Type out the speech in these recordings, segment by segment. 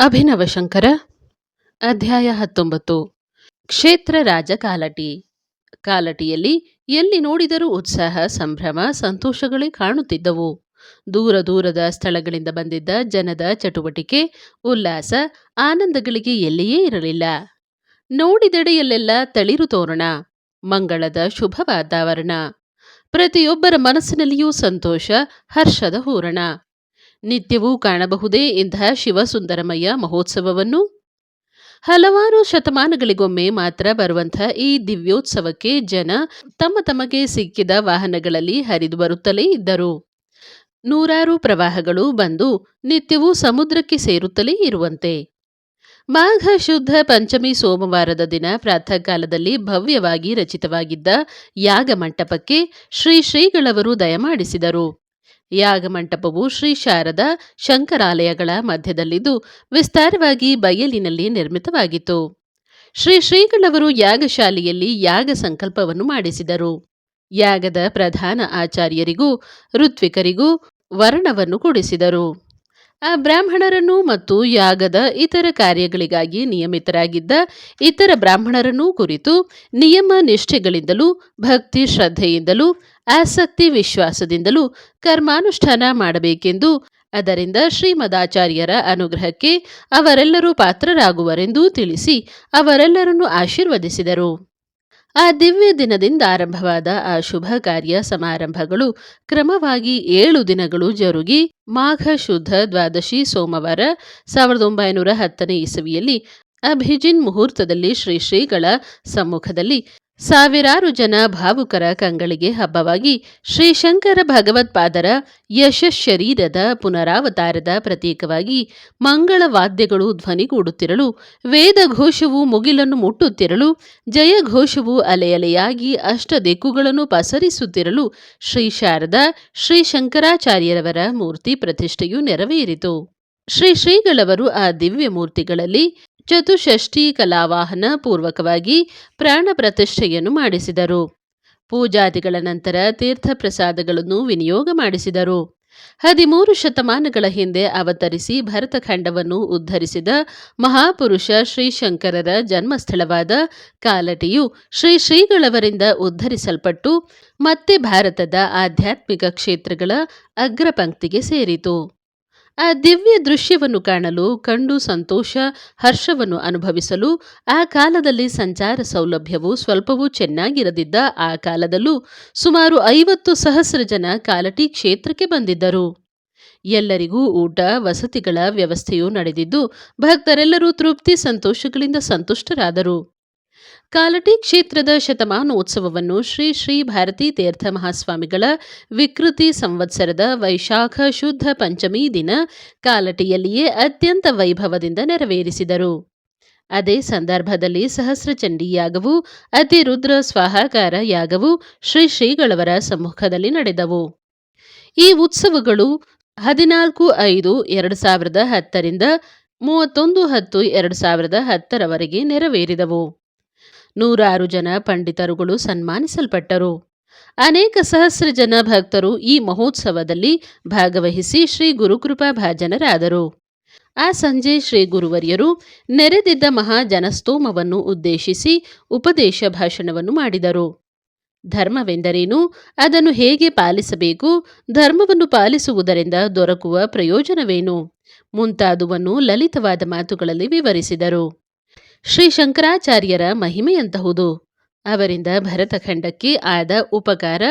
ಅಭಿನವ ಶಂಕರ ಅಧ್ಯಾಯ 19 ಕ್ಷೇತ್ರ ರಾಜ ಕಾಲಟಿ. ಕಾಲಟಿಯಲ್ಲಿ ಎಲ್ಲಿ ನೋಡಿದರೂ ಉತ್ಸಾಹ, ಸಂಭ್ರಮ, ಸಂತೋಷಗಳೇ ಕಾಣುತ್ತಿದ್ದವು. ದೂರ ದೂರದ ಸ್ಥಳಗಳಿಂದ ಬಂದಿದ್ದ ಜನದ ಚಟುವಟಿಕೆ, ಉಲ್ಲಾಸ, ಆನಂದಗಳಿಗೆ ಎಲ್ಲಿಯೇ ಇರಲಿಲ್ಲ. ನೋಡಿದೆಡೆಯಲ್ಲೆಲ್ಲ ತಳಿರು ತೋರಣ, ಮಂಗಳದ ಶುಭ ವಾತಾವರಣ. ಪ್ರತಿಯೊಬ್ಬರ ಮನಸ್ಸಿನಲ್ಲಿಯೂ ಸಂತೋಷ, ಹರ್ಷದ ಹೂರಣ. ನಿತ್ಯವೂ ಕಾಣಬಹುದೇ ಇಂತಹ ಶಿವಸುಂದರಮಯ್ಯ ಮಹೋತ್ಸವವನ್ನು? ಹಲವಾರು ಶತಮಾನಗಳಿಗೊಮ್ಮೆ ಮಾತ್ರ ಬರುವಂಥ ಈ ದಿವ್ಯೋತ್ಸವಕ್ಕೆ ಜನ ತಮಗೆ ಸಿಕ್ಕಿದ ವಾಹನಗಳಲ್ಲಿ ಹರಿದು ಬರುತ್ತಲೇ ಇದ್ದರು. ನೂರಾರು ಪ್ರವಾಹಗಳು ಬಂದು ನಿತ್ಯವೂ ಸಮುದ್ರಕ್ಕೆ ಸೇರುತ್ತಲೇ ಇರುವಂತೆ. ಮಾಘ ಶುದ್ಧ ಪಂಚಮಿ ಸೋಮವಾರದ ದಿನ ಪ್ರಾತಃ ಕಾಲದಲ್ಲಿ ಭವ್ಯವಾಗಿ ರಚಿತವಾಗಿದ್ದ ಯಾಗ ಮಂಟಪಕ್ಕೆ ಶ್ರೀಗಳವರು ದಯಮಾಡಿಸಿದರು. ಯಾಗಮಂಟಪವು ಶ್ರೀ ಶಾರದಾ ಶಂಕರಾಲಯಗಳ ಮಧ್ಯದಲ್ಲಿದ್ದು ವಿಸ್ತಾರವಾಗಿ ಬಯಲಿನಲ್ಲಿ ನಿರ್ಮಿತವಾಗಿತ್ತು. ಶ್ರೀಗಳವರು ಯಾಗಶಾಲೆಯಲ್ಲಿ ಯಾಗ ಸಂಕಲ್ಪವನ್ನು ಮಾಡಿಸಿದರು. ಯಾಗದ ಪ್ರಧಾನ ಆಚಾರ್ಯರಿಗೂ ಋತ್ವಿಕರಿಗೂ ವರ್ಣವನ್ನು ಕೊಡಿಸಿದರು. ಆ ಬ್ರಾಹ್ಮಣರನ್ನು ಮತ್ತು ಯಾಗದ ಇತರ ಕಾರ್ಯಗಳಿಗಾಗಿ ನಿಯಮಿತರಾಗಿದ್ದ ಇತರ ಬ್ರಾಹ್ಮಣರನ್ನೂ ಕುರಿತು ನಿಯಮ ನಿಷ್ಠೆಗಳಿಂದಲೂ ಭಕ್ತಿ ಶ್ರದ್ಧೆಯಿಂದಲೂ ಆಸಕ್ತಿ ವಿಶ್ವಾಸದಿಂದಲೂ ಕರ್ಮಾನುಷ್ಠಾನ ಮಾಡಬೇಕೆಂದು, ಅದರಿಂದ ಶ್ರೀಮದಾಚಾರ್ಯರ ಅನುಗ್ರಹಕ್ಕೆ ಅವರೆಲ್ಲರೂ ಪಾತ್ರರಾಗುವರೆಂದೂ ತಿಳಿಸಿ ಅವರೆಲ್ಲರನ್ನೂ ಆಶೀರ್ವದಿಸಿದರು. ಆ ದಿವ್ಯ ದಿನದಿಂದ ಆರಂಭವಾದ ಆ ಶುಭ ಕಾರ್ಯ ಸಮಾರಂಭಗಳು ಕ್ರಮವಾಗಿ 7 ದಿನಗಳು ಜರುಗಿ ಮಾಘ ಶುದ್ಧ ದ್ವಾದಶಿ ಸೋಮವಾರ 1910 ಇಸವಿಯಲ್ಲಿ ಅಭಿಜಿನ್ ಮುಹೂರ್ತದಲ್ಲಿ ಶ್ರೀಗಳ ಸಮ್ಮುಖದಲ್ಲಿ ಸಾವಿರಾರು ಜನ ಭಾವುಕರ ಕಂಗಳಿಗೆ ಹಬ್ಬವಾಗಿ ಶ್ರೀಶಂಕರ ಭಗವತ್ಪಾದರ ಯಶಶರೀರದ ಪುನರಾವತಾರದ ಪ್ರತೀಕವಾಗಿ ಮಂಗಳ ವಾದ್ಯಗಳು ಧ್ವನಿಗೂಡುತ್ತಿರಲು, ವೇದಘೋಷವು ಮುಗಿಲನ್ನು ಮುಟ್ಟುತ್ತಿರಲು, ಜಯಘೋಷವು ಅಲೆಯಾಗಿ ದಿಕ್ಕುಗಳನ್ನು ಪಸರಿಸುತ್ತಿರಲು ಶ್ರೀ ಶಾರದಾ ಶ್ರೀಶಂಕರಾಚಾರ್ಯರವರ ಮೂರ್ತಿ ಪ್ರತಿಷ್ಠೆಯು ನೆರವೇರಿತು. ಶ್ರೀಗಳವರು ಆ ದಿವ್ಯ ಮೂರ್ತಿಗಳಲ್ಲಿ ಚತುಷ್ಷಷ್ಠಿ ಕಲಾವಾಹನ ಪೂರ್ವಕವಾಗಿ ಪ್ರಾಣ ಪ್ರತಿಷ್ಠೆಯನ್ನು ಮಾಡಿಸಿದರು. ಪೂಜಾದಿಗಳ ನಂತರ ತೀರ್ಥ ಪ್ರಸಾದಗಳನ್ನು ವಿನಿಯೋಗ ಮಾಡಿಸಿದರು. 13 ಶತಮಾನಗಳ ಹಿಂದೆ ಅವತರಿಸಿ ಭರತಖಂಡವನ್ನು ಉದ್ಧರಿಸಿದ ಮಹಾಪುರುಷ ಶ್ರೀಶಂಕರರ ಜನ್ಮಸ್ಥಳವಾದ ಕಾಲಟಿಯು ಶ್ರೀಗಳವರಿಂದ ಉದ್ಧರಿಸಲ್ಪಟ್ಟು ಮತ್ತೆ ಭಾರತದ ಆಧ್ಯಾತ್ಮಿಕ ಕ್ಷೇತ್ರಗಳ ಅಗ್ರಪಂಕ್ತಿಗೆ ಸೇರಿತು. ಆ ದಿವ್ಯ ದೃಶ್ಯವನ್ನು ಕಾಣಲು, ಕಂಡು ಸಂತೋಷ ಹರ್ಷವನ್ನು ಅನುಭವಿಸಲು ಆ ಕಾಲದಲ್ಲಿ ಸಂಚಾರ ಸೌಲಭ್ಯವು ಸ್ವಲ್ಪವೂ ಚೆನ್ನಾಗಿರದಿದ್ದ ಆ ಕಾಲದಲ್ಲೂ ಸುಮಾರು 50,000 ಜನ ಕಾಲಟಿ ಕ್ಷೇತ್ರಕ್ಕೆ ಬಂದಿದ್ದರು. ಎಲ್ಲರಿಗೂ ಊಟ ವಸತಿಗಳ ವ್ಯವಸ್ಥೆಯೂ ನಡೆದಿದ್ದು ಭಕ್ತರೆಲ್ಲರೂ ತೃಪ್ತಿ ಸಂತೋಷಗಳಿಂದ ಸಂತುಷ್ಟರಾದರು. ಕಾಲಟಿ ಕ್ಷೇತ್ರದ ಶತಮಾನೋತ್ಸವವನ್ನು ಶ್ರೀ ಭಾರತೀ ತೀರ್ಥ ಮಹಾಸ್ವಾಮಿಗಳ ವಿಕೃತಿ ಸಂವತ್ಸರದ ವೈಶಾಖ ಶುದ್ಧ ಪಂಚಮಿ ದಿನ ಕಾಲಟಿಯಲ್ಲಿಯೇ ಅತ್ಯಂತ ವೈಭವದಿಂದ ನೆರವೇರಿಸಿದರು. ಅದೇ ಸಂದರ್ಭದಲ್ಲಿ ಸಹಸ್ರಚಂಡೀ ಯಾಗವು, ಅತಿರುದ್ರ ಸ್ವಾಹಾಕಾರ ಯಾಗವು ಶ್ರೀಗಳವರ ಸಮ್ಮುಖದಲ್ಲಿ ನಡೆದವು. ಈ ಉತ್ಸವಗಳು 14/5/2010 ರಿಂದ 31/10/2010 ನೆರವೇರಿದವು. ನೂರಾರು ಜನ ಪಂಡಿತರುಗಳು ಸನ್ಮಾನಿಸಲ್ಪಟ್ಟರು. ಅನೇಕ ಸಹಸ್ರ ಜನ ಭಕ್ತರು ಈ ಮಹೋತ್ಸವದಲ್ಲಿ ಭಾಗವಹಿಸಿ ಶ್ರೀ ಗುರುಕೃಪಾ ಭಾಜನರಾದರು. ಆ ಸಂಜೆ ಶ್ರೀ ಗುರುವರ್ಯರು ನೆರೆದಿದ್ದ ಮಹಾಜನಸ್ತೋಮವನ್ನು ಉದ್ದೇಶಿಸಿ ಉಪದೇಶ ಭಾಷಣವನ್ನು ಮಾಡಿದರು. ಧರ್ಮವೆಂದರೇನು, ಅದನ್ನು ಹೇಗೆ ಪಾಲಿಸಬೇಕು, ಧರ್ಮವನ್ನು ಪಾಲಿಸುವುದರಿಂದ ದೊರಕುವ ಪ್ರಯೋಜನವೇನು ಮುಂತಾದುವನ್ನು ಲಲಿತವಾದ ಮಾತುಗಳಲ್ಲಿ ವಿವರಿಸಿದರು. ಶ್ರೀ ಶಂಕರಾಚಾರ್ಯರ ಮಹಿಮೆಯಂತಹುದು, ಅವರಿಂದ ಭರತಖಂಡಕ್ಕೆ ಆದ ಉಪಕಾರ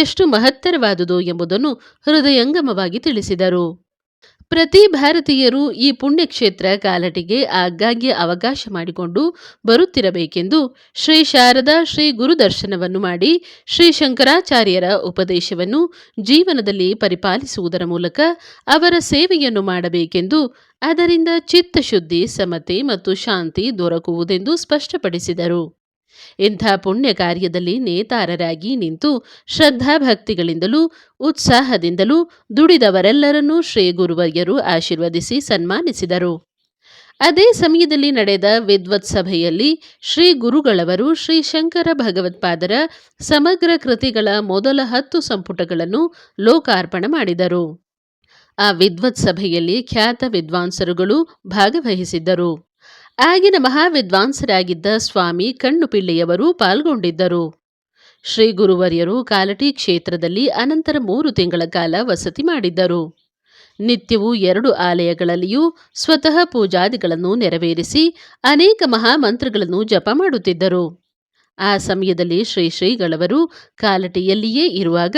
ಎಷ್ಟು ಮಹತ್ತರವಾದುದು ಎಂಬುದನ್ನು ಹೃದಯಂಗಮವಾಗಿ ತಿಳಿಸಿದರು. ಪ್ರತಿ ಭಾರತೀಯರು ಈ ಪುಣ್ಯಕ್ಷೇತ್ರ ಕಾಲಟಿಗೆ ಆಗಾಗ್ಗೆ ಅವಕಾಶ ಮಾಡಿಕೊಂಡು ಬರುತ್ತಿರಬೇಕೆಂದು, ಶ್ರೀ ಶಾರದಾ ಶ್ರೀ ಗುರುದರ್ಶನವನ್ನು ಮಾಡಿ ಶ್ರೀ ಶಂಕರಾಚಾರ್ಯರ ಉಪದೇಶವನ್ನು ಜೀವನದಲ್ಲಿ ಪರಿಪಾಲಿಸುವುದರ ಮೂಲಕ ಅವರ ಸೇವೆಯನ್ನು ಮಾಡಬೇಕೆಂದು, ಅದರಿಂದ ಚಿತ್ತಶುದ್ಧಿ, ಸಮತೆ ಮತ್ತು ಶಾಂತಿ ದೊರಕುವುದೆಂದು ಸ್ಪಷ್ಟಪಡಿಸಿದರು. ಇಂಥ ಪುಣ್ಯ ಕಾರ್ಯದಲ್ಲಿ ನೇತಾರರಾಗಿ ನಿಂತು ಶ್ರದ್ಧಾಭಕ್ತಿಗಳಿಂದಲೂ ಉತ್ಸಾಹದಿಂದಲೂ ದುಡಿದವರೆಲ್ಲರನ್ನೂ ಶ್ರೀ ಗುರುವರ್ಯರು ಆಶೀರ್ವದಿಸಿ ಸನ್ಮಾನಿಸಿದರು. ಅದೇ ಸಮಯದಲ್ಲಿ ನಡೆದ ವಿದ್ವತ್ ಸಭೆಯಲ್ಲಿ ಶ್ರೀ ಗುರುಗಳವರು ಶ್ರೀಶಂಕರ ಭಗವತ್ಪಾದರ ಸಮಗ್ರ ಕೃತಿಗಳ ಮೊದಲ 10 ಸಂಪುಟಗಳನ್ನು ಲೋಕಾರ್ಪಣೆ ಮಾಡಿದರು. ಆ ವಿದ್ವತ್ ಸಭೆಯಲ್ಲಿ ಖ್ಯಾತ ವಿದ್ವಾಂಸರುಗಳು ಭಾಗವಹಿಸಿದ್ದರು. ಆಗಿನ ಮಹಾವಿದ್ವಾಂಸರಾಗಿದ್ದ ಸ್ವಾಮಿ ಕಣ್ಣುಪಿಳ್ಳೆಯವರು ಪಾಲ್ಗೊಂಡಿದ್ದರು. ಶ್ರೀ ಗುರುವರ್ಯರು ಕಾಲಟಿ ಕ್ಷೇತ್ರದಲ್ಲಿ ಅನಂತರ 3 ತಿಂಗಳ ಕಾಲ ವಸತಿ ಮಾಡಿದ್ದರು. ನಿತ್ಯವೂ 2 ಆಲಯಗಳಲ್ಲಿಯೂ ಸ್ವತಃ ಪೂಜಾದಿಗಳನ್ನು ನೆರವೇರಿಸಿ ಅನೇಕ ಮಹಾಮಂತ್ರಗಳನ್ನು ಜಪ ಮಾಡುತ್ತಿದ್ದರು. ಆ ಸಮಯದಲ್ಲಿ ಶ್ರೀಗಳವರು ಕಾಲಟಿಯಲ್ಲಿಯೇ ಇರುವಾಗ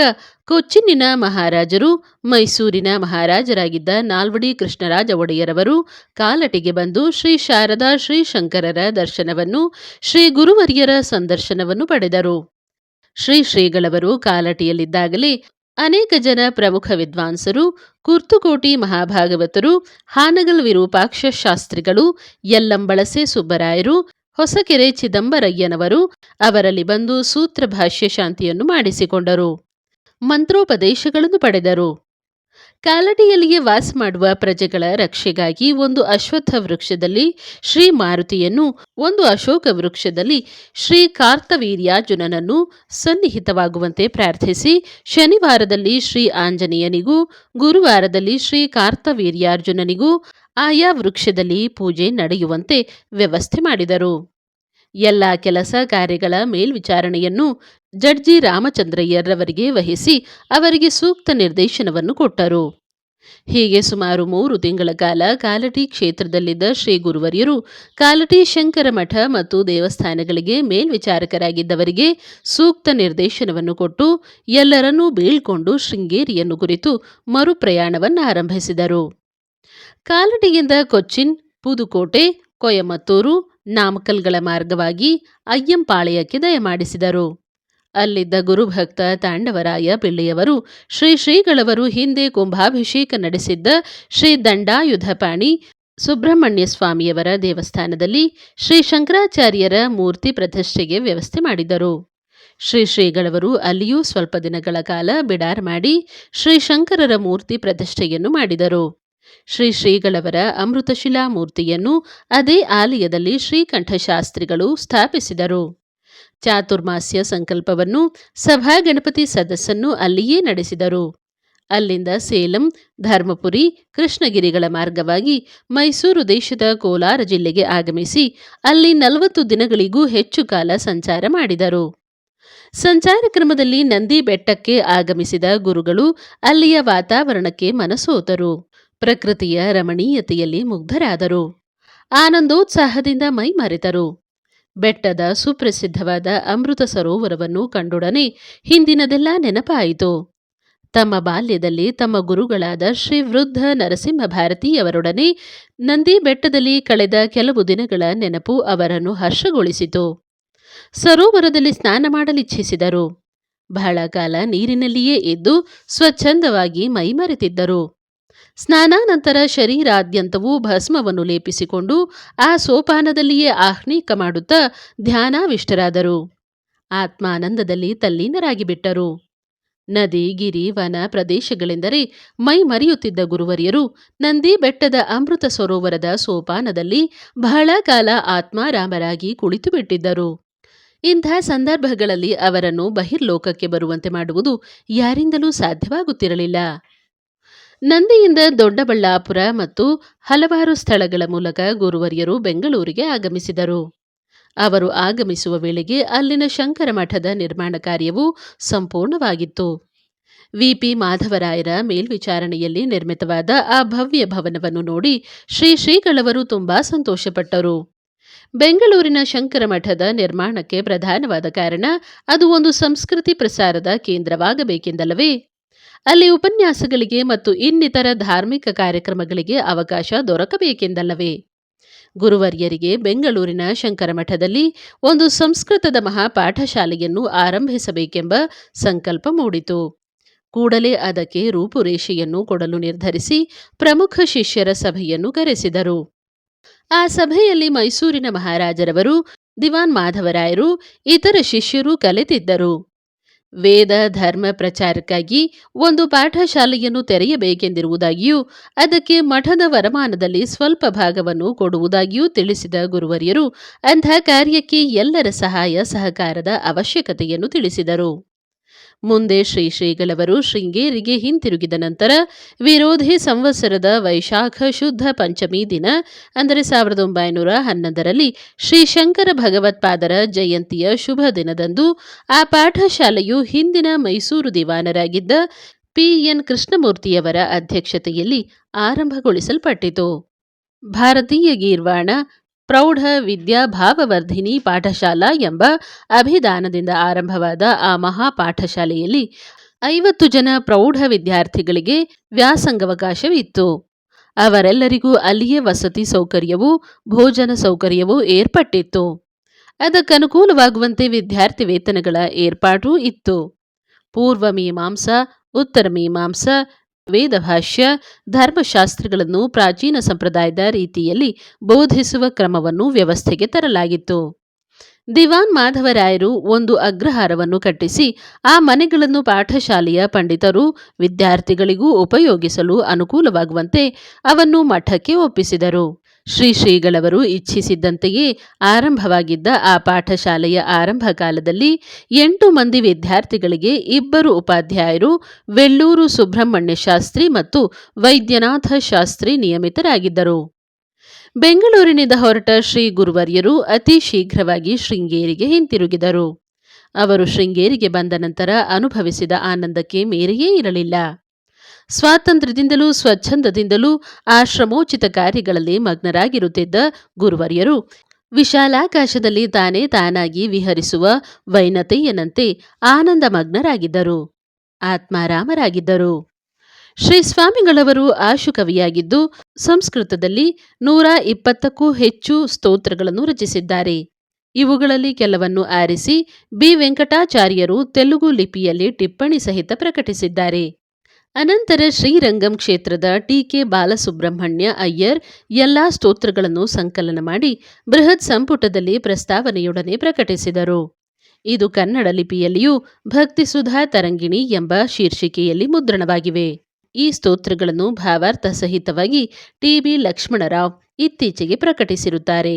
ಕೊಚ್ಚಿನ್ನಿನ ಮಹಾರಾಜರು, ಮೈಸೂರಿನ ಮಹಾರಾಜರಾಗಿದ್ದ ನಾಲ್ವಡಿ ಕೃಷ್ಣರಾಜ ಒಡೆಯರವರು ಕಾಲಟಿಗೆ ಬಂದು ಶ್ರೀ ಶಾರದಾ ಶ್ರೀ ಶಂಕರರ ದರ್ಶನವನ್ನು, ಶ್ರೀ ಗುರುವರ್ಯರ ಸಂದರ್ಶನವನ್ನು ಪಡೆದರು. ಶ್ರೀಗಳವರು ಕಾಲಟಿಯಲ್ಲಿದ್ದಾಗಲೇ ಅನೇಕ ಜನ ಪ್ರಮುಖ ವಿದ್ವಾಂಸರು, ಕುರ್ತುಕೋಟಿ ಮಹಾಭಾಗವತರು, ಹಾನಗಲ್ ವಿರೂಪಾಕ್ಷ ಶಾಸ್ತ್ರಿಗಳು, ಯಲ್ಲಂಬಳಸೆ ಸುಬ್ಬರಾಯರು, ಹೊಸಕೆರೆ ಚಿದಂಬರಯ್ಯನವರು ಅವರಲ್ಲಿ ಬಂದು ಸೂತ್ರ ಭಾಷ್ಯ ಶಾಂತಿಯನ್ನು ಮಾಡಿಸಿಕೊಂಡರು. ಮಂತ್ರೋಪದೇಶಗಳನ್ನು ಪಡೆದರು. ಕಾಲಟಿಯಲ್ಲಿಯೇ ವಾಸ ಮಾಡುವ ಪ್ರಜೆಗಳ ರಕ್ಷೆಗಾಗಿ ಒಂದು ಅಶ್ವತ್ಥ ವೃಕ್ಷದಲ್ಲಿ ಶ್ರೀ ಮಾರುತಿಯನ್ನು, ಒಂದು ಅಶೋಕ ವೃಕ್ಷದಲ್ಲಿ ಶ್ರೀ ಕಾರ್ತವೀರ್ಯಾರ್ಜುನನನ್ನು ಸನ್ನಿಹಿತವಾಗುವಂತೆ ಪ್ರಾರ್ಥಿಸಿ ಶನಿವಾರದಲ್ಲಿ ಶ್ರೀ ಆಂಜನೇಯನಿಗೂ, ಗುರುವಾರದಲ್ಲಿ ಶ್ರೀ ಕಾರ್ತವೀರ್ಯಾರ್ಜುನನಿಗೂ ಆಯಾ ವೃಕ್ಷದಲ್ಲಿ ಪೂಜೆ ನಡೆಯುವಂತೆ ವ್ಯವಸ್ಥೆ ಮಾಡಿದರು. ಎಲ್ಲ ಕೆಲಸ ಕಾರ್ಯಗಳ ಮೇಲ್ವಿಚಾರಣೆಯನ್ನು ಜಡ್ಜಿ ರಾಮಚಂದ್ರಯ್ಯರವರಿಗೆ ವಹಿಸಿ ಅವರಿಗೆ ಸೂಕ್ತ ನಿರ್ದೇಶನವನ್ನು ಕೊಟ್ಟರು. ಹೀಗೆ ಸುಮಾರು 3 ತಿಂಗಳ ಕಾಲ ಕಾಲಟಿ ಕ್ಷೇತ್ರದಲ್ಲಿದ್ದ ಶ್ರೀ ಗುರುವರ್ಯರು ಕಾಲಟಿ ಶಂಕರ ಮಠ ಮತ್ತು ದೇವಸ್ಥಾನಗಳಿಗೆ ಮೇಲ್ವಿಚಾರಕರಾಗಿದ್ದವರಿಗೆ ಸೂಕ್ತ ನಿರ್ದೇಶನವನ್ನು ಕೊಟ್ಟು ಎಲ್ಲರನ್ನೂ ಬೀಳ್ಕೊಂಡು ಶೃಂಗೇರಿಯನ್ನು ಕುರಿತು ಮರುಪ್ರಯಾಣವನ್ನು ಆರಂಭಿಸಿದರು. ಕಾಲಟಿಯಿಂದ ಕೊಚ್ಚಿನ್, ಪುದುಕೋಟೆ, ಕೊಯಮತ್ತೂರು, ನಾಮಕಲ್ಗಳ ಮಾರ್ಗವಾಗಿ ಅಯ್ಯಂಪಾಳೆಯಕ್ಕೆ ದಯಮಾಡಿಸಿದರು. ಅಲ್ಲಿದ್ದ ಗುರುಭಕ್ತ ತಾಂಡವರಾಯ ಪಿಳ್ಳೆಯವರು ಶ್ರೀಗಳವರು ಹಿಂದೆ ಕುಂಭಾಭಿಷೇಕ ನಡೆಸಿದ್ದ ಶ್ರೀ ದಂಡಾಯುಧಪಾಣಿ ಸುಬ್ರಹ್ಮಣ್ಯ ಸ್ವಾಮಿಯವರ ದೇವಸ್ಥಾನದಲ್ಲಿ ಶ್ರೀ ಶಂಕರಾಚಾರ್ಯರ ಮೂರ್ತಿ ಪ್ರತಿಷ್ಠೆಗೆ ವ್ಯವಸ್ಥೆ ಮಾಡಿದರು. ಶ್ರೀಗಳವರು ಅಲ್ಲಿಯೂ ಸ್ವಲ್ಪ ದಿನಗಳ ಕಾಲ ಬಿಡಾರ ಮಾಡಿ ಶ್ರೀ ಶಂಕರರ ಮೂರ್ತಿ ಪ್ರತಿಷ್ಠೆಯನ್ನು ಮಾಡಿದರು. ಶ್ರೀಗಳವರ ಅಮೃತಶಿಲಾ ಮೂರ್ತಿಯನ್ನು ಅದೇ ಆಲಯದಲ್ಲಿ ಶ್ರೀಕಂಠಶಾಸ್ತ್ರಿಗಳು ಸ್ಥಾಪಿಸಿದರು. ಚಾತುರ್ಮಾಸ್ಯ ಸಂಕಲ್ಪವನ್ನು ಸಭಾ ಗಣಪತಿ ಸದಸ್ಸನ್ನು ಅಲ್ಲಿಯೇ ನಡೆಸಿದರು. ಅಲ್ಲಿಂದ ಸೇಲಂ, ಧರ್ಮಪುರಿ, ಕೃಷ್ಣಗಿರಿಗಳ ಮಾರ್ಗವಾಗಿ ಮೈಸೂರು ದೇಶದ ಕೋಲಾರ ಜಿಲ್ಲೆಗೆ ಆಗಮಿಸಿ ಅಲ್ಲಿ 40 ದಿನಗಳಿಗೂ ಹೆಚ್ಚು ಕಾಲ ಸಂಚಾರ ಮಾಡಿದರು. ಸಂಚಾರ ಕ್ರಮದಲ್ಲಿ ನಂದಿ ಬೆಟ್ಟಕ್ಕೆ ಆಗಮಿಸಿದ ಗುರುಗಳು ಅಲ್ಲಿಯ ವಾತಾವರಣಕ್ಕೆ ಮನಸೋತರು. ಪ್ರಕೃತಿಯ ರಮಣೀಯತೆಯಲ್ಲಿ ಮುಗ್ಧರಾದರು. ಆನಂದೋತ್ಸಾಹದಿಂದ ಮೈಮರೆತರು. ಬೆಟ್ಟದ ಸುಪ್ರಸಿದ್ಧವಾದ ಅಮೃತ ಸರೋವರವನ್ನು ಕಂಡೊಡನೆ ಹಿಂದಿನದೆಲ್ಲ ನೆನಪಾಯಿತು. ತಮ್ಮ ಬಾಲ್ಯದಲ್ಲಿ ತಮ್ಮ ಗುರುಗಳಾದ ಶ್ರೀ ವೃದ್ಧ ನರಸಿಂಹ ಭಾರತೀಯವರೊಡನೆ ನಂದಿ ಬೆಟ್ಟದಲ್ಲಿ ಕಳೆದ ಕೆಲವು ದಿನಗಳ ನೆನಪು ಅವರನ್ನು ಹರ್ಷಗೊಳಿಸಿತು. ಸರೋವರದಲ್ಲಿ ಸ್ನಾನ ಮಾಡಲಿಚ್ಛಿಸಿದರು. ಬಹಳ ಕಾಲ ನೀರಿನಲ್ಲಿಯೇ ಇದ್ದು ಸ್ವಚ್ಛಂದವಾಗಿ ಮೈಮರೆತಿದ್ದರು. ಸ್ನಾನಾನಂತರ ಶರೀರಾದ್ಯಂತವೂ ಭಸ್ಮವನ್ನು ಲೇಪಿಸಿಕೊಂಡು ಆ ಸೋಪಾನದಲ್ಲಿಯೇ ಆಹ್ನಿಕ ಮಾಡುತ್ತಾ ಧ್ಯಾನಾವಿಷ್ಟರಾದರು. ಆತ್ಮಾನಂದದಲ್ಲಿ ತಲ್ಲೀನರಾಗಿ ಬಿಟ್ಟರು. ನದಿ, ಗಿರಿ, ವನ ಪ್ರದೇಶಗಳೆಂದರೆ ಮೈ ಮರೆಯುತ್ತಿದ್ದ ಗುರುವರ್ಯರು ನಂದಿ ಬೆಟ್ಟದ ಅಮೃತ ಸರೋವರದ ಸೋಪಾನದಲ್ಲಿ ಬಹಳ ಕಾಲ ಆತ್ಮಾರಾಮರಾಗಿ ಕುಳಿತು ಬಿಟ್ಟಿದ್ದರು. ಇಂಥ ಸಂದರ್ಭಗಳಲ್ಲಿ ಅವರನ್ನು ಬಹಿರ್ಲೋಕಕ್ಕೆ ಬರುವಂತೆ ಮಾಡುವುದು ಯಾರಿಂದಲೂ ಸಾಧ್ಯವಾಗುತ್ತಿರಲಿಲ್ಲ. ನಂದಿಯಿಂದ ದೊಡ್ಡಬಳ್ಳಾಪುರ ಮತ್ತು ಹಲವಾರು ಸ್ಥಳಗಳ ಮೂಲಕ ಗುರುವರ್ಯರು ಬೆಂಗಳೂರಿಗೆ ಆಗಮಿಸಿದರು. ಅವರು ಆಗಮಿಸುವ ವೇಳೆಗೆ ಅಲ್ಲಿನ ಶಂಕರ ಮಠದ ನಿರ್ಮಾಣ ಕಾರ್ಯವು ಸಂಪೂರ್ಣವಾಗಿತ್ತು. ವಿ.ಪಿ. ಮಾಧವರಾಯರ ಮೇಲ್ವಿಚಾರಣೆಯಲ್ಲಿ ನಿರ್ಮಿತವಾದ ಆ ಭವ್ಯ ಭವನವನ್ನು ನೋಡಿ ಶ್ರೀಗಳವರು ತುಂಬಾ ಸಂತೋಷಪಟ್ಟರು. ಬೆಂಗಳೂರಿನ ಶಂಕರ ಮಠದ ನಿರ್ಮಾಣಕ್ಕೆ ಪ್ರಧಾನವಾದ ಕಾರಣ ಅದು ಒಂದು ಸಂಸ್ಕೃತಿ ಪ್ರಸಾರದ ಕೇಂದ್ರವಾಗಬೇಕೆಂದಲ್ಲವೇ? ಅಲ್ಲಿ ಉಪನ್ಯಾಸಗಳಿಗೆ ಮತ್ತು ಇನ್ನಿತರ ಧಾರ್ಮಿಕ ಕಾರ್ಯಕ್ರಮಗಳಿಗೆ ಅವಕಾಶ ದೊರಕಬೇಕೆಂದಲ್ಲವೇ? ಗುರುವರ್ಯರಿಗೆ ಬೆಂಗಳೂರಿನ ಶಂಕರ ಮಠದಲ್ಲಿ ಒಂದು ಸಂಸ್ಕೃತದ ಮಹಾಪಾಠಶಾಲೆಯನ್ನು ಆರಂಭಿಸಬೇಕೆಂಬ ಸಂಕಲ್ಪ ಮೂಡಿತು. ಕೂಡಲೇ ಅದಕ್ಕೆ ರೂಪುರೇಷೆಯನ್ನು ಕೊಡಲು ನಿರ್ಧರಿಸಿ ಪ್ರಮುಖ ಶಿಷ್ಯರ ಸಭೆಯನ್ನು ಕರೆಸಿದರು. ಆ ಸಭೆಯಲ್ಲಿ ಮೈಸೂರಿನ ಮಹಾರಾಜರವರು, ದಿವಾನ್ ಮಾಧವರಾಯರು, ಇತರ ಶಿಷ್ಯರು ಕಲೆತಿದ್ದರು. ವೇದ ಧರ್ಮ ಪ್ರಚಾರಕ್ಕಾಗಿ ಒಂದು ಪಾಠಶಾಲೆಯನ್ನು ತೆರೆಯಬೇಕೆಂದಿರುವುದಾಗಿಯೂ ಅದಕ್ಕೆ ಮಠದ ವರಮಾನದಲ್ಲಿ ಸ್ವಲ್ಪ ಭಾಗವನ್ನು ಕೊಡುವುದಾಗಿಯೂ ತಿಳಿಸಿದ ಗುರುವರ್ಯರು ಅಂಥ ಕಾರ್ಯಕ್ಕೆ ಎಲ್ಲರ ಸಹಾಯ ಸಹಕಾರದ ಅವಶ್ಯಕತೆಯನ್ನು ತಿಳಿಸಿದರು. ಮುಂದೆ ಶ್ರೀಗಳವರು ಶೃಂಗೇರಿಗೆ ಹಿಂತಿರುಗಿದ ನಂತರ ವಿರೋಧಿ ಸಂವತ್ಸರದ ವೈಶಾಖ ಶುದ್ಧ ಪಂಚಮಿ ದಿನ ಅಂದರೆ 1911ರಲ್ಲಿ ಶ್ರೀ ಶಂಕರ ಭಗವತ್ಪಾದರ ಜಯಂತಿಯ ಶುಭ ದಿನದಂದು ಆ ಪಾಠಶಾಲೆಯು ಹಿಂದಿನ ಮೈಸೂರು ದಿವಾನರಾಗಿದ್ದ ಪಿ.ಎನ್. ಕೃಷ್ಣಮೂರ್ತಿಯವರ ಅಧ್ಯಕ್ಷತೆಯಲ್ಲಿ ಆರಂಭಗೊಳಿಸಲ್ಪಟ್ಟಿತು. ಭಾರತೀಯ ಗೀರ್ವಾಣ ಪ್ರೌಢ ವಿದ್ಯಾ ಭಾವವರ್ಧಿನಿ ಪಾಠಶಾಲಾ ಎಂಬ ಅಭಿಧಾನದಿಂದ ಆರಂಭವಾದ ಆ ಮಹಾಪಾಠಶಾಲೆಯಲ್ಲಿ 50 ಜನ ಪ್ರೌಢ ವಿದ್ಯಾರ್ಥಿಗಳಿಗೆ ವ್ಯಾಸಂಗಾವಕಾಶವಿತ್ತು. ಅವರೆಲ್ಲರಿಗೂ ಅಲ್ಲಿಯೇ ವಸತಿ ಸೌಕರ್ಯವೂ ಭೋಜನ ಸೌಕರ್ಯವೂ ಏರ್ಪಟ್ಟಿತ್ತು. ಅದಕ್ಕನುಕೂಲವಾಗುವಂತೆ ವಿದ್ಯಾರ್ಥಿ ವೇತನಗಳ ಏರ್ಪಾಟೂ ಇತ್ತು. ಪೂರ್ವ ಮೀಮಾಂಸಾ, ಉತ್ತರ ಮೀಮಾಂಸಾ, ವೇದಭಾಷ್ಯ, ಧರ್ಮಶಾಸ್ತ್ರಗಳನ್ನು ಪ್ರಾಚೀನ ಸಂಪ್ರದಾಯದ ರೀತಿಯಲ್ಲಿ ಬೋಧಿಸುವ ಕ್ರಮವನ್ನು ವ್ಯವಸ್ಥೆಗೆ ತರಲಾಗಿತ್ತು. ದಿವಾನ್ ಮಾಧವರಾಯರು ಒಂದು ಅಗ್ರಹಾರವನ್ನು ಕಟ್ಟಿಸಿ ಆ ಮನೆಗಳನ್ನು ಪಾಠಶಾಲೆಯ ಪಂಡಿತರು ವಿದ್ಯಾರ್ಥಿಗಳಿಗೂ ಉಪಯೋಗಿಸಲು ಅನುಕೂಲವಾಗುವಂತೆ ಅವನ್ನು ಮಠಕ್ಕೆ ಒಪ್ಪಿಸಿದರು. ಶ್ರೀಗಳವರು ಇಚ್ಛಿಸಿದ್ದಂತೆಯೇ ಆರಂಭವಾಗಿದ್ದ ಆ ಪಾಠಶಾಲೆಯ ಆರಂಭ ಕಾಲದಲ್ಲಿ 8 ಮಂದಿ ವಿದ್ಯಾರ್ಥಿಗಳಿಗೆ 2 ಉಪಾಧ್ಯಾಯರು ವೆಳ್ಳೂರು ಸುಬ್ರಹ್ಮಣ್ಯ ಶಾಸ್ತ್ರಿ ಮತ್ತು ವೈದ್ಯನಾಥ ಶಾಸ್ತ್ರಿ ನಿಯಮಿತರಾಗಿದ್ದರು. ಬೆಂಗಳೂರಿನಿಂದ ಹೊರಟ ಶ್ರೀ ಗುರುವರ್ಯರು ಅತಿ ಶೀಘ್ರವಾಗಿ ಶೃಂಗೇರಿಗೆ ಹಿಂತಿರುಗಿದರು. ಅವರು ಶೃಂಗೇರಿಗೆ ಬಂದ ನಂತರ ಅನುಭವಿಸಿದ ಆನಂದಕ್ಕೆ ಮೇರೆಯೇ ಇರಲಿಲ್ಲ. ಸ್ವಾತಂತ್ರ್ಯದಿಂದಲೂ ಸ್ವಚ್ಛಂದದಿಂದಲೂ ಆಶ್ರಮೋಚಿತ ಕಾರ್ಯಗಳಲ್ಲಿ ಮಗ್ನರಾಗಿರುತ್ತಿದ್ದ ಗುರುವರ್ಯರು ವಿಶಾಲಾಕಾಶದಲ್ಲಿ ತಾನಾಗಿ ವಿಹರಿಸುವ ವೈನತೆಯನಂತೆ ಆನಂದ ಮಗ್ನರಾಗಿದ್ದರು. ಆತ್ಮಾರಾಮರಾಗಿದ್ದರು. ಶ್ರೀ ಸ್ವಾಮಿಗಳವರು ಆಶುಕವಿಯಾಗಿದ್ದು ಸಂಸ್ಕೃತದಲ್ಲಿ 120ಕ್ಕೂ ಹೆಚ್ಚು ಸ್ತೋತ್ರಗಳನ್ನು ರಚಿಸಿದ್ದಾರೆ. ಇವುಗಳಲ್ಲಿ ಕೆಲವನ್ನು ಆರಿಸಿ ಬಿ. ವೆಂಕಟಾಚಾರ್ಯರು ತೆಲುಗು ಲಿಪಿಯಲ್ಲಿ ಟಿಪ್ಪಣಿ ಸಹಿತ ಪ್ರಕಟಿಸಿದ್ದಾರೆ. ಅನಂತರ ಶ್ರೀರಂಗಂ ಕ್ಷೇತ್ರದ ಟಿ.ಕೆ. ಬಾಲಸುಬ್ರಹ್ಮಣ್ಯ ಅಯ್ಯರ್ ಎಲ್ಲಾ ಸ್ತೋತ್ರಗಳನ್ನು ಸಂಕಲನ ಮಾಡಿ ಬೃಹತ್ ಸಂಪುಟದಲ್ಲಿ ಪ್ರಸ್ತಾವನೆಯೊಡನೆ ಪ್ರಕಟಿಸಿದರು. ಇದು ಕನ್ನಡ ಲಿಪಿಯಲ್ಲಿಯೂ ಭಕ್ತಿಸುಧಾ ತರಂಗಿಣಿ ಎಂಬ ಶೀರ್ಷಿಕೆಯಲ್ಲಿ ಮುದ್ರಣವಾಗಿವೆ. ಈ ಸ್ತೋತ್ರಗಳನ್ನು ಭಾವಾರ್ಥ ಸಹಿತವಾಗಿ ಟಿ.ಬಿ. ಲಕ್ಷ್ಮಣರಾವ್ ಇತ್ತೀಚೆಗೆ ಪ್ರಕಟಿಸಿರುತ್ತಾರೆ.